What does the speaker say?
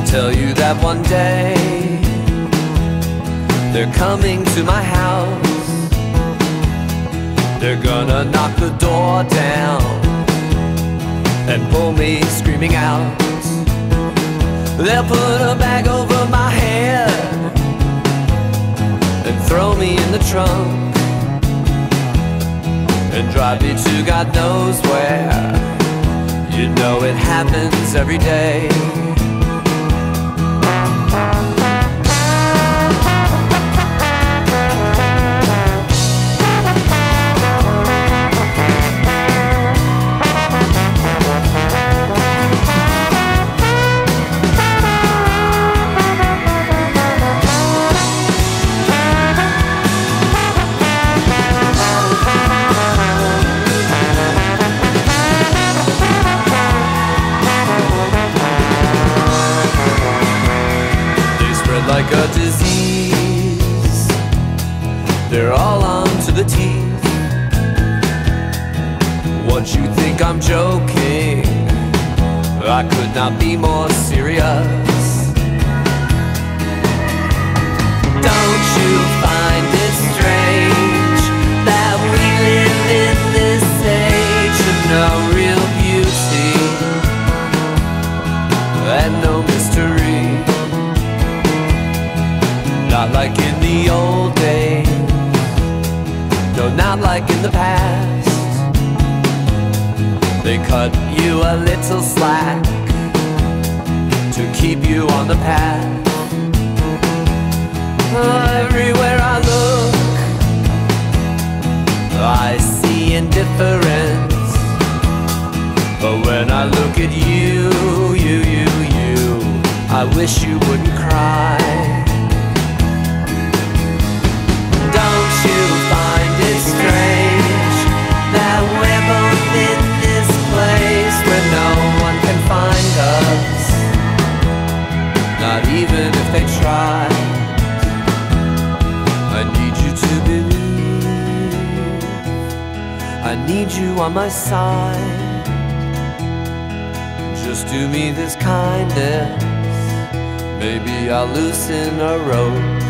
I'll tell you that one day they're coming to my house. They're gonna knock the door down and pull me screaming out. They'll put a bag over my head and throw me in the trunk and drive me to God knows where. You know it happens every day. Like a disease, they're all on to the teeth. Once you think I'm joking, I could not be more serious. Don't you find it strange that we live in this age of no real beauty and no mystery? Not like in the old days, no, not like in the past. They cut you a little slack to keep you on the path. Everywhere I look, I see indifference. But when I look at you, I wish you wouldn't cry. Not even if they try. I need you to believe. I need you on my side. Just do me this kindness. Maybe I'll loosen a rope